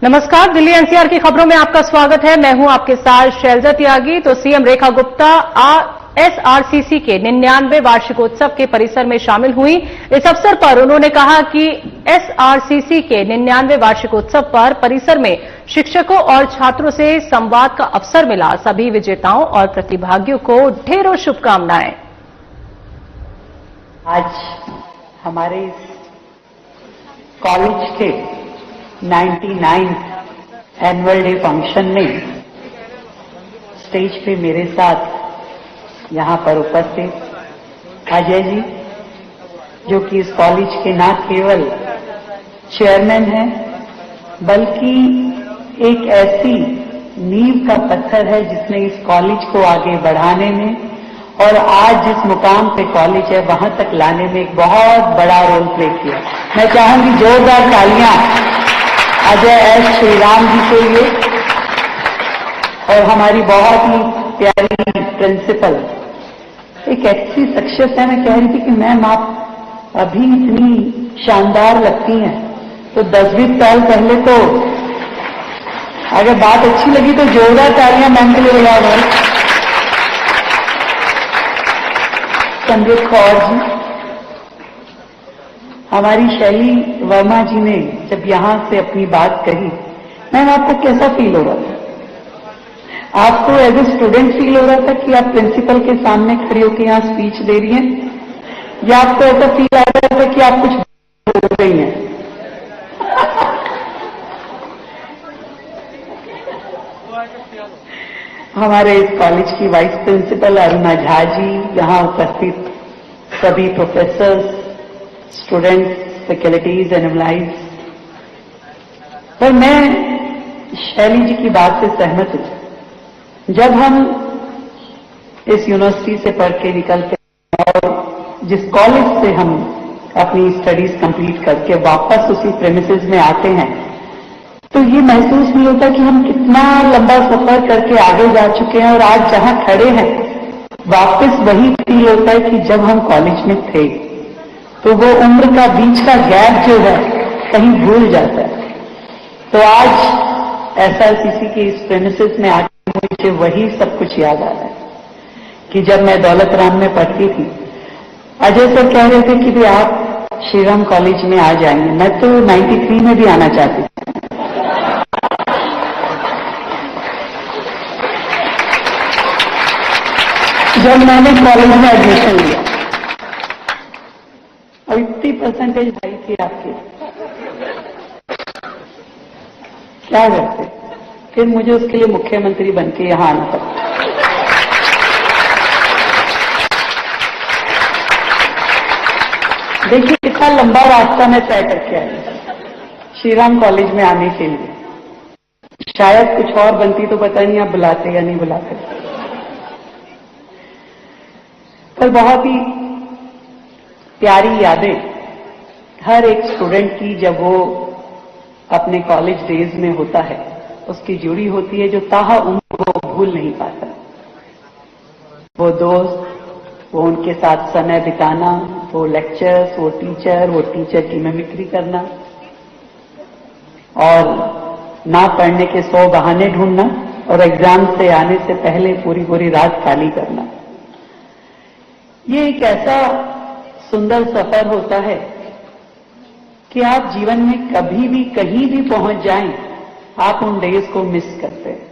नमस्कार, दिल्ली एनसीआर की खबरों में आपका स्वागत है। मैं हूं आपके साथ शैलजा त्यागी। तो सीएम रेखा गुप्ता एसआरसीसी के 99वें वार्षिकोत्सव के परिसर में शामिल हुई। इस अवसर पर उन्होंने कहा कि एसआरसीसी के 99वें वार्षिकोत्सव पर परिसर में शिक्षकों और छात्रों से संवाद का अवसर मिला। सभी विजेताओं और प्रतिभागियों को ढेरों शुभकामनाएं। आज हमारे कॉलेज के 99th एनुअल डे फंक्शन में स्टेज पे मेरे साथ यहां पर उपस्थित अजय जी, जो कि इस कॉलेज के न केवल चेयरमैन हैं बल्कि एक ऐसी नींव का पत्थर है जिसने इस कॉलेज को आगे बढ़ाने में और आज जिस मुकाम पे कॉलेज है वहां तक लाने में एक बहुत बड़ा रोल प्ले किया। मैं चाहूंगी जोरदार तालियां अजय एस श्रीराम जी के लिए और हमारी बहुत ही प्यारी प्रिंसिपल, एक ऐसी शख्सियत है। मैं कह रही थी कि मैम आप अभी इतनी शानदार लगती हैं, तो 10-20 साल पहले तो अगर बात अच्छी लगी तो जोरदार तालियां मैम के लिए बजाओ। संदीप कौर जी, हमारी शैली वर्मा जी ने जब यहां से अपनी बात कही, मैम आपको कैसा फील हो रहा था? आपको एज ए स्टूडेंट फील हो रहा था कि आप प्रिंसिपल के सामने खड़ी होकर यहां स्पीच दे रही हैं, या आपको ऐसा फील आ रहा था कि आप कुछ बोल रही हैं? हमारे इस कॉलेज की वाइस प्रिंसिपल अरुणा झा जी, यहां उपस्थित सभी professors, students, faculties and employees, पर मैं शैली जी की बात से सहमत हूं। जब हम इस यूनिवर्सिटी से पढ़ के निकलते हैं और जिस कॉलेज से हम अपनी स्टडीज कंप्लीट करके वापस उसी प्रेमिसेस में आते हैं, तो ये महसूस नहीं होता कि हम कितना लंबा सफर करके आगे जा चुके हैं और आज जहां खड़े हैं वापस वही फील होता है कि जब हम कॉलेज में थे। तो वो उम्र का बीच का गैप जो है कहीं भूल जाता है। तो आज एसआरसीसी के इस प्रेमिसेस में आके मुझे वही सब कुछ याद आ रहा है कि जब मैं दौलत राम में पढ़ती थी, अजय सर कह रहे थे कि भी आप श्रीराम कॉलेज में आ जाएंगे। मैं तो 93 में भी आना चाहती थी। जब मैंने कॉलेज में एडमिशन लिया और इतनी परसेंटेज आई थी आपकी, क्या करते? फिर मुझे उसके लिए मुख्यमंत्री बन के यहां आना पड़ा। देखिए कितना लंबा रास्ता मैं तय करके आई श्रीराम कॉलेज में आने के लिए। शायद कुछ और बनती तो पता नहीं आप बुलाते या नहीं बुलाते, पर बहुत ही प्यारी यादें हर एक स्टूडेंट की जब वो अपने कॉलेज डेज में होता है उसकी जुड़ी होती है, जो ताहा उम्र वो भूल नहीं पाता। वो दोस्त, वो उनके साथ समय बिताना, वो लेक्चर्स, वो टीचर की मिमिक्री करना और ना पढ़ने के 100 बहाने ढूंढना और एग्जाम से आने से पहले पूरी पूरी रात खाली करना। ये एक ऐसा सुंदर सफर होता है कि आप जीवन में कभी भी कहीं भी पहुंच जाएं, आप उन डेज को मिस करते हैं।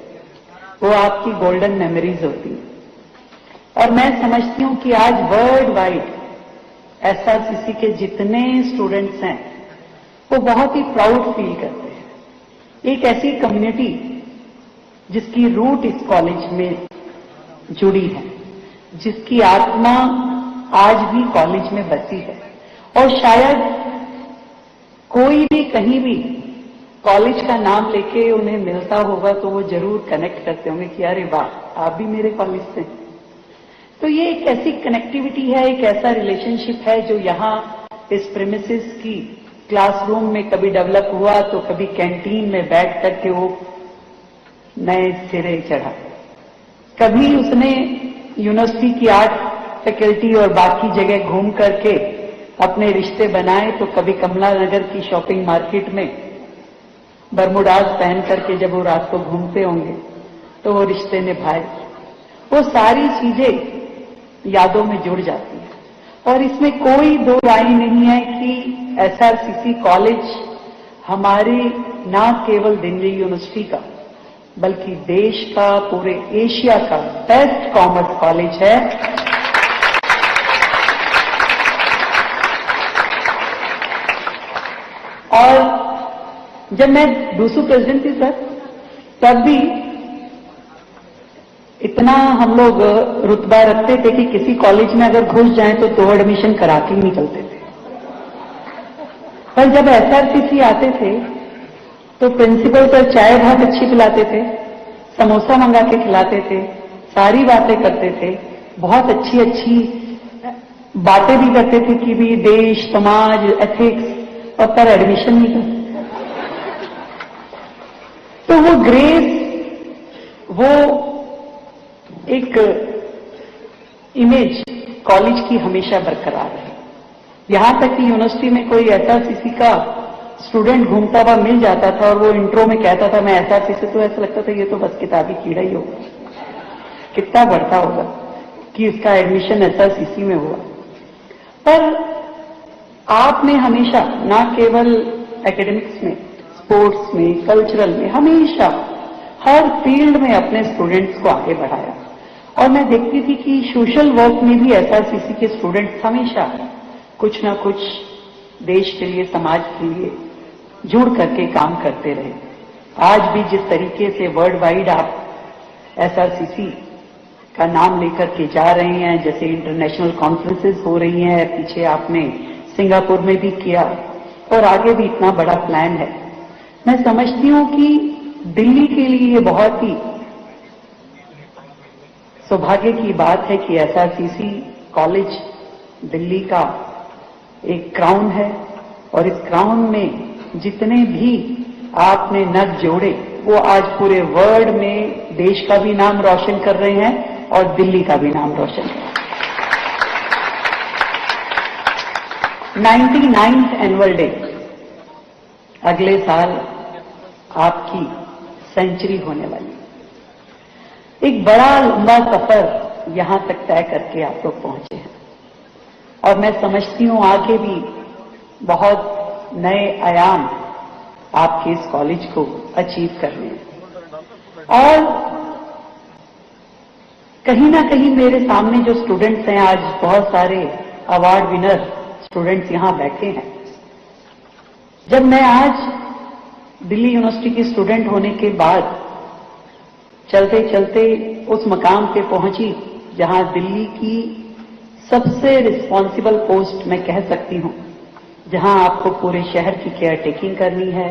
वो आपकी गोल्डन मेमोरीज होती है। और मैं समझती हूं कि आज वर्ल्ड वाइड एसआरसीसी के जितने स्टूडेंट्स हैं वो बहुत ही प्राउड फील करते हैं। एक ऐसी कम्युनिटी जिसकी रूट इस कॉलेज में जुड़ी है, जिसकी आत्मा आज भी कॉलेज में बसी है, और शायद कोई भी कहीं भी कॉलेज का नाम लेके उन्हें मिलता होगा तो वो जरूर कनेक्ट करते होंगे कि अरे वाह आप भी मेरे कॉलेज से। तो ये एक ऐसी कनेक्टिविटी है, एक ऐसा रिलेशनशिप है जो यहाँ इस प्रेमिसेस की क्लासरूम में कभी डेवलप हुआ तो कभी कैंटीन में बैठ करके वो नए सिरे चढ़ा। कभी उसने यूनिवर्सिटी की आर्ट फैकल्टी और बाकी जगह घूम करके अपने रिश्ते बनाए, तो कभी कमला नगर की शॉपिंग मार्केट में बरमुडाज पहन करके जब वो रात को घूमते होंगे तो वो रिश्ते निभाए, वो सारी चीजें यादों में जुड़ जाती है। और इसमें कोई दो राय नहीं है कि एसआरसीसी कॉलेज हमारे न केवल दिल्ली यूनिवर्सिटी का बल्कि देश का, पूरे एशिया का बेस्ट कॉमर्स कॉलेज है। और जब मैं दूसरी प्रेसिडेंट थी सर, तब भी इतना हम लोग रुतबा रखते थे कि किसी कॉलेज में अगर घुस जाएं तो 2 एडमिशन करा के ही निकलते थे। पर जब एसआरसीसी आते थे तो प्रिंसिपल सर चाय बहुत अच्छी पिलाते थे, समोसा मंगा के खिलाते थे, सारी बातें करते थे, बहुत अच्छी अच्छी बातें भी करते थे कि भी देश, समाज, एथिक्स, और पर एडमिशन नहीं करते। तो वो ग्रेस, वो एक इमेज कॉलेज की हमेशा बरकरार है। यहां तक कि यूनिवर्सिटी में कोई एसआरसीसी का स्टूडेंट घूमता हुआ मिल जाता था और वो इंट्रो में कहता था मैं एसआरसीसी, तो ऐसा लगता था ये तो बस किताबी कीड़ा ही होगा, कितना बढ़ता होगा कि इसका एडमिशन एसआरसीसी में हुआ। पर आपने हमेशा ना केवल एकेडमिक्स में, स्पोर्ट्स में, कल्चरल में, हमेशा हर फील्ड में अपने स्टूडेंट्स को आगे बढ़ाया। और मैं देखती थी कि सोशल वर्क में भी एसआरसीसी के स्टूडेंट्स हमेशा कुछ ना कुछ देश के लिए, समाज के लिए जुड़ करके काम करते रहे। आज भी जिस तरीके से वर्ल्ड वाइड आप एसआरसीसी का नाम लेकर के जा रहे हैं, जैसे इंटरनेशनल कॉन्फ्रेंसेस हो रही हैं, पीछे आपने सिंगापुर में भी किया और आगे भी इतना बड़ा प्लान है, मैं समझती हूं कि दिल्ली के लिए ये बहुत ही सौभाग्य की बात है कि एसआरसीसी कॉलेज दिल्ली का एक क्राउन है और इस क्राउन में जितने भी आपने नग जोड़े वो आज पूरे वर्ल्ड में देश का भी नाम रोशन कर रहे हैं और दिल्ली का भी नाम रोशन कर रहे हैं। 99th एनुअल डे अगले साल आपकी सेंचुरी होने वाली, एक बड़ा लंबा सफर यहां तक तय करके आप लोग पहुंचे हैं और मैं समझती हूं आगे भी बहुत नए आयाम आपके इस कॉलेज को अचीव करने हैं। और कहीं ना कहीं मेरे सामने जो स्टूडेंट्स हैं, आज बहुत सारे अवार्ड विनर स्टूडेंट्स यहां बैठे हैं। जब मैं आज दिल्ली यूनिवर्सिटी की स्टूडेंट होने के बाद चलते चलते उस मकाम पे पहुंची जहां दिल्ली की सबसे रिस्पॉन्सिबल पोस्ट मैं कह सकती हूं, जहां आपको पूरे शहर की केयर टेकिंग करनी है,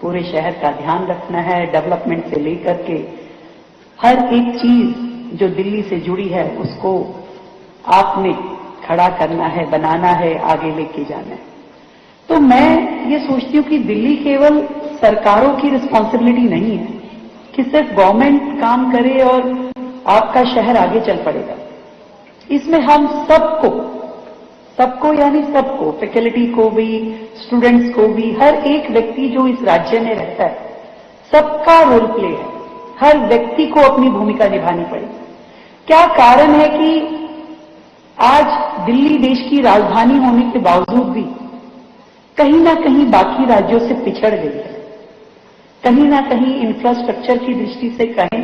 पूरे शहर का ध्यान रखना है, डेवलपमेंट से लेकर के हर एक चीज जो दिल्ली से जुड़ी है उसको आपने खड़ा करना है, बनाना है, आगे लेके जाना है। तो मैं ये सोचती हूं कि दिल्ली केवल सरकारों की रिस्पॉन्सिबिलिटी नहीं है कि सिर्फ गवर्नमेंट काम करे और आपका शहर आगे चल पड़ेगा। इसमें हम सबको यानी सबको, फैकल्टी को भी, स्टूडेंट्स को भी, हर एक व्यक्ति जो इस राज्य में रहता है, सबका रोल प्ले है। हर व्यक्ति को अपनी भूमिका निभानी पड़ेगी। क्या कारण है कि आज दिल्ली देश की राजधानी होने के बावजूद भी कहीं ना कहीं बाकी राज्यों से पिछड़ गई है। कहीं ना कहीं इंफ्रास्ट्रक्चर की दृष्टि से कहें,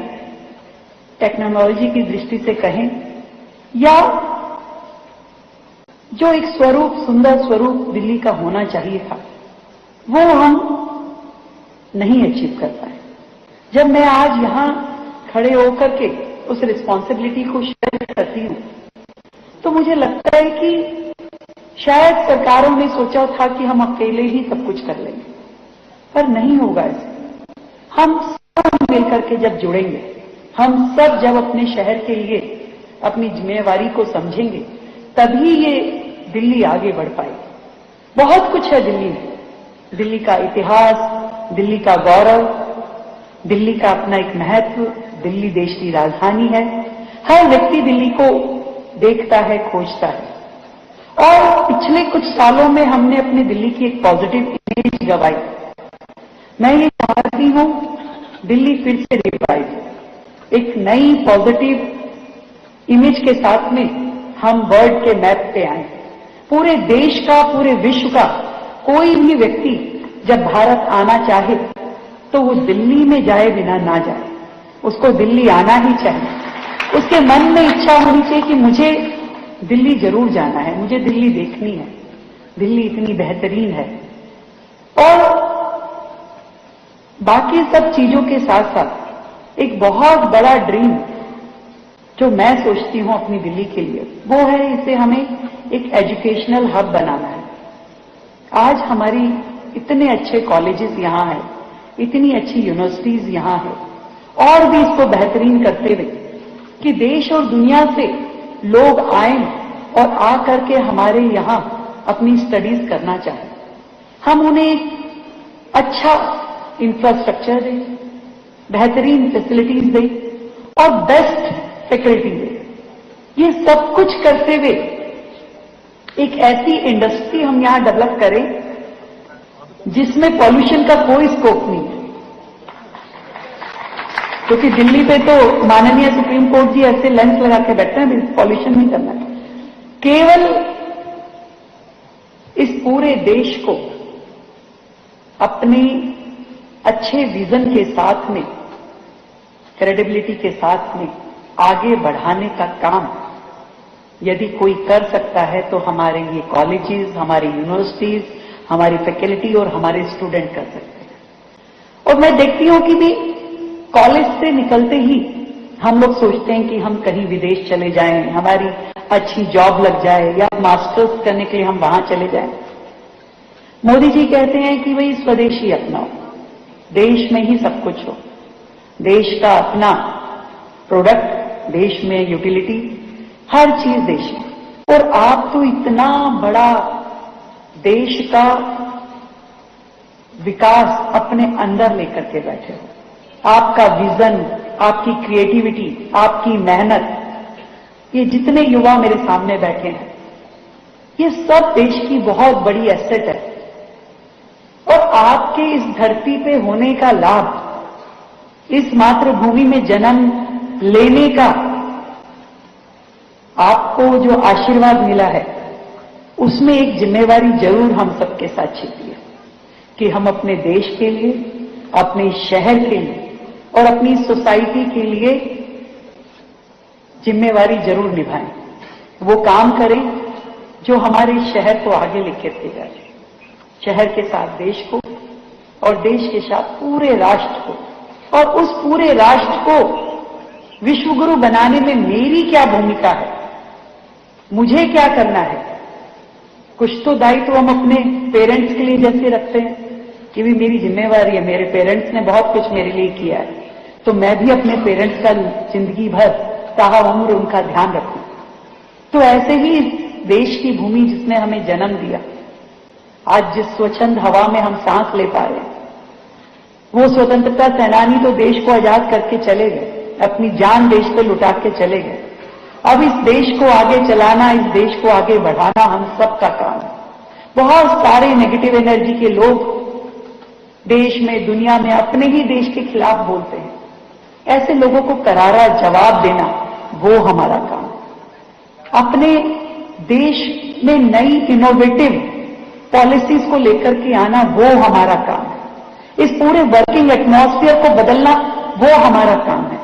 टेक्नोलॉजी की दृष्टि से कहें, या जो एक स्वरूप, सुंदर स्वरूप दिल्ली का होना चाहिए था, वो हम नहीं अचीव कर पाए। जब मैं आज यहां खड़े होकर के उस रिस्पॉन्सिबिलिटी को शेयर करती हूं तो मुझे लगता है कि शायद सरकारों ने सोचा था कि हम अकेले ही सब कुछ कर लेंगे, पर नहीं होगा ऐसे। हम सब मिलकर के जब जुड़ेंगे, हम सब जब अपने शहर के लिए अपनी जिम्मेवारी को समझेंगे, तभी ये दिल्ली आगे बढ़ पाएगी। बहुत कुछ है दिल्ली में, दिल्ली का इतिहास, दिल्ली का गौरव, दिल्ली का अपना एक महत्व, दिल्ली देश की राजधानी है। हर व्यक्ति दिल्ली को देखता है, खोजता है। और पिछले कुछ सालों में हमने अपनी दिल्ली की एक पॉजिटिव इमेज गंवाई। मैं ये चाहती हूं दिल्ली फिर से रिवाइव हो, एक नई पॉजिटिव इमेज के साथ में हम वर्ल्ड के मैप पे आए। पूरे देश का, पूरे विश्व का कोई भी व्यक्ति जब भारत आना चाहे तो वो दिल्ली में जाए बिना ना जाए, उसको दिल्ली आना ही चाहिए। उसके मन में इच्छा होनी चाहिए कि मुझे दिल्ली जरूर जाना है, मुझे दिल्ली देखनी है, दिल्ली इतनी बेहतरीन है। और बाकी सब चीजों के साथ साथ एक बहुत बड़ा ड्रीम जो मैं सोचती हूं अपनी दिल्ली के लिए, वो है इसे हमें एक एजुकेशनल हब बनाना है। आज हमारी इतने अच्छे कॉलेजेस यहां हैं, इतनी अच्छी यूनिवर्सिटीज यहां है, और भी इसको बेहतरीन करते हुए कि देश और दुनिया से लोग आए और आ करके हमारे यहां अपनी स्टडीज करना चाहें। हम उन्हें एक अच्छा इंफ्रास्ट्रक्चर दें, बेहतरीन फैसिलिटीज दें और बेस्ट फैकल्टी दें। ये सब कुछ करते हुए एक ऐसी इंडस्ट्री हम यहां डेवलप करें जिसमें पॉल्यूशन का कोई स्कोप नहीं है। क्योंकि दिल्ली पे तो माननीय सुप्रीम कोर्ट जी ऐसे लेंस लगा के बैठे हैं, पॉल्यूशन नहीं करना है। केवल इस पूरे देश को अपने अच्छे विजन के साथ में, क्रेडिबिलिटी के साथ में आगे बढ़ाने का काम यदि कोई कर सकता है तो हमारे ये कॉलेजेस, हमारी यूनिवर्सिटीज, हमारी फैकल्टी और हमारे स्टूडेंट कर सकते हैं। और मैं देखती हूं कि भी कॉलेज से निकलते ही हम लोग सोचते हैं कि हम कहीं विदेश चले जाएं, हमारी अच्छी जॉब लग जाए या मास्टर्स करने के लिए हम वहां चले जाएं। मोदी जी कहते हैं कि भाई स्वदेशी अपनाओ, देश में ही सब कुछ हो, देश का अपना प्रोडक्ट, देश में यूटिलिटी, हर चीज देश में। और आप तो इतना बड़ा देश का विकास अपने अंदर लेकर के बैठे हो। आपका विजन, आपकी क्रिएटिविटी, आपकी मेहनत, ये जितने युवा मेरे सामने बैठे हैं, ये सब देश की बहुत बड़ी एसेट है। और आपके इस धरती पे होने का लाभ, इस मातृभूमि में जन्म लेने का आपको जो आशीर्वाद मिला है, उसमें एक जिम्मेवारी जरूर हम सबके साथ छिपी है कि हम अपने देश के लिए, अपने शहर के लिए और अपनी सोसाइटी के लिए जिम्मेवारी जरूर निभाएं। वो काम करें जो हमारे शहर को आगे लेकर के जाए, शहर के साथ देश को और देश के साथ पूरे राष्ट्र को, और उस पूरे राष्ट्र को विश्वगुरु बनाने में मेरी क्या भूमिका है, मुझे क्या करना है। कुछ तो दायित्व हम अपने पेरेंट्स के लिए जैसे रखते हैं कि भी मेरी जिम्मेवारी है, मेरे पेरेंट्स ने बहुत कुछ मेरे लिए किया है, तो मैं भी अपने पेरेंट्स का जिंदगी भर ताहा उम्र उनका ध्यान रखूं। तो ऐसे ही देश की भूमि जिसने हमें जन्म दिया, आज जिस स्वच्छंद हवा में हम सांस ले पा रहे हैं, वो स्वतंत्रता सेनानी तो देश को आजाद करके चले गए, अपनी जान देश को लुटा के चले गए। अब इस देश को आगे चलाना, इस देश को आगे बढ़ाना हम सबका काम है। बहुत सारे नेगेटिव एनर्जी के लोग देश में, दुनिया में अपने ही देश के खिलाफ बोलते हैं। ऐसे लोगों को करारा जवाब देना वो हमारा काम है। अपने देश में नई इनोवेटिव पॉलिसीज को लेकर के आना वो हमारा काम है। इस पूरे वर्किंग एटमॉस्फेयर को बदलना वो हमारा काम है।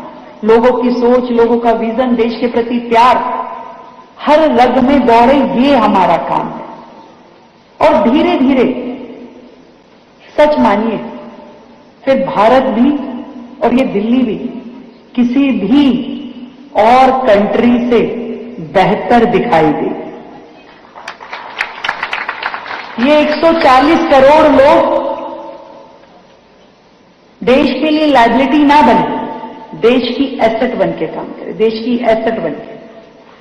लोगों की सोच, लोगों का विजन, देश के प्रति प्यार हर रग में दौड़े, ये हमारा काम है। और धीरे धीरे सच मानिए फिर भारत भी और ये दिल्ली भी किसी भी और कंट्री से बेहतर दिखाई दे। ये 140 करोड़ लोग देश के लिए लायबिलिटी ना बने, देश की एसेट बन के काम करे, देश की एसेट बन के।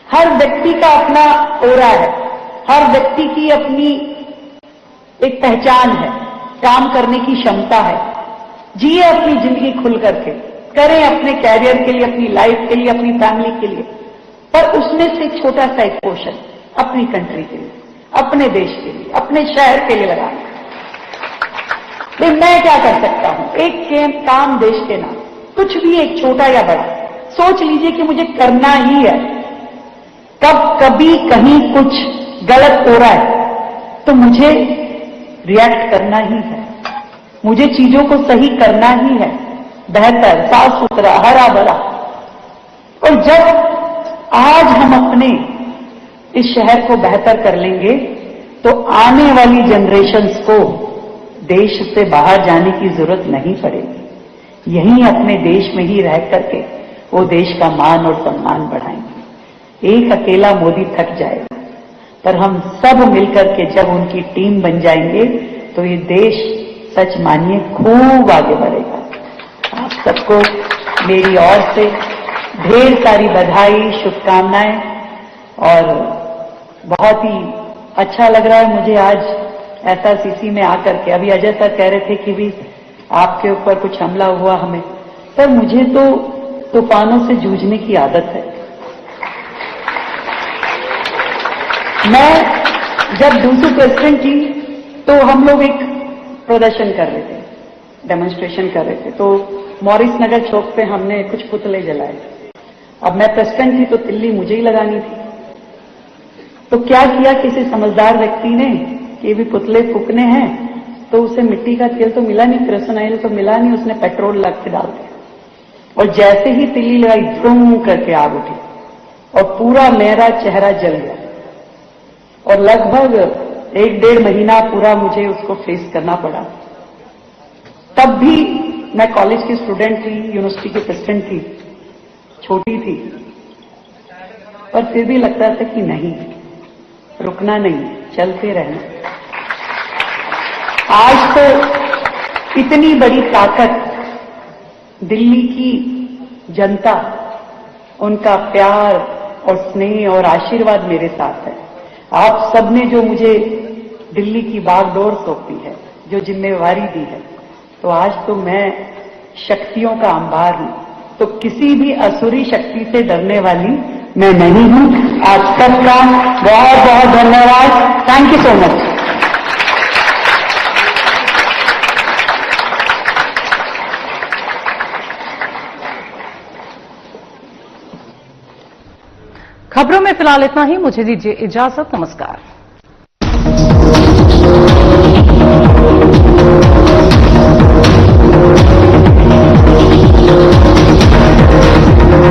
हर व्यक्ति का अपना ओरा है, हर व्यक्ति की अपनी एक पहचान है, काम करने की क्षमता है। जिए अपनी जिंदगी खुल करके, करें अपने कैरियर के लिए, अपनी लाइफ के लिए, अपनी फैमिली के लिए, पर उसमें से छोटा सा एक पोर्शन अपनी कंट्री के लिए, अपने देश के लिए, अपने शहर के लिए लगाना। तो मैं क्या कर सकता हूं? एक काम देश के नाम, कुछ भी, एक छोटा या बड़ा, सोच लीजिए कि मुझे करना ही है। कभी कहीं कुछ गलत हो रहा है तो मुझे रिएक्ट करना ही है, मुझे चीजों को सही करना ही है, बेहतर, साफ सुथरा, हरा भरा। और जब आज हम अपने इस शहर को बेहतर कर लेंगे तो आने वाली जनरेशन्स को देश से बाहर जाने की जरूरत नहीं पड़ेगी। यहीं अपने देश में ही रह करके वो देश का मान और सम्मान बढ़ाएंगे। एक अकेला मोदी थक जाएगा, पर हम सब मिलकर के जब उनकी टीम बन जाएंगे तो ये देश, सच मानिए, खूब आगे बढ़ेगा। आप सबको मेरी ओर से ढेर सारी बधाई, शुभकामनाएं, और बहुत ही अच्छा लग रहा है मुझे आज एसआरसीसी में आकर के। अभी अजय सर कह रहे थे कि भी आपके ऊपर कुछ हमला हुआ हमें, पर मुझे तो तूफानों से जूझने की आदत है। मैं जब दूसरी प्रेसिडेंट थी तो हम लोग एक प्रदर्शन कर रहे थे, डेमोन्स्ट्रेशन कर रहे थे, तो मॉरिस नगर चौक पे हमने कुछ पुतले जलाए। अब मैं प्रेसिडेंट थी तो तिल्ली मुझे ही लगानी थी। तो क्या किया किसी समझदार व्यक्ति ने कि ये भी पुतले फूकने हैं, तो उसे मिट्टी का तेल तो मिला नहीं, केरोसिन ऑयल तो मिला नहीं, उसने पेट्रोल लग के डाल दिया और जैसे ही तिल्ली लगाई, धूम करके आग उठी और पूरा मेरा चेहरा जल गया। और लगभग 1-1.5 महीना पूरा मुझे उसको फेस करना पड़ा। तब भी मैं कॉलेज की स्टूडेंट थी, यूनिवर्सिटी की प्रेसिडेंट थी, छोटी थी, पर फिर भी लगता था कि नहीं, रुकना नहीं, चलते रहना। आज तो इतनी बड़ी ताकत दिल्ली की जनता, उनका प्यार और स्नेह और आशीर्वाद मेरे साथ है। आप सबने जो मुझे दिल्ली की बागडोर सौंपी है, जो जिम्मेवारी दी है, तो आज तो मैं शक्तियों का अंबार हूं। तो किसी भी असुरी शक्ति से डरने वाली मैं नहीं हूं। आप सबका बहुत बहुत धन्यवाद। Thank you so much. खबरों में फिलहाल इतना ही। मुझे दीजिए इजाजत। नमस्कार।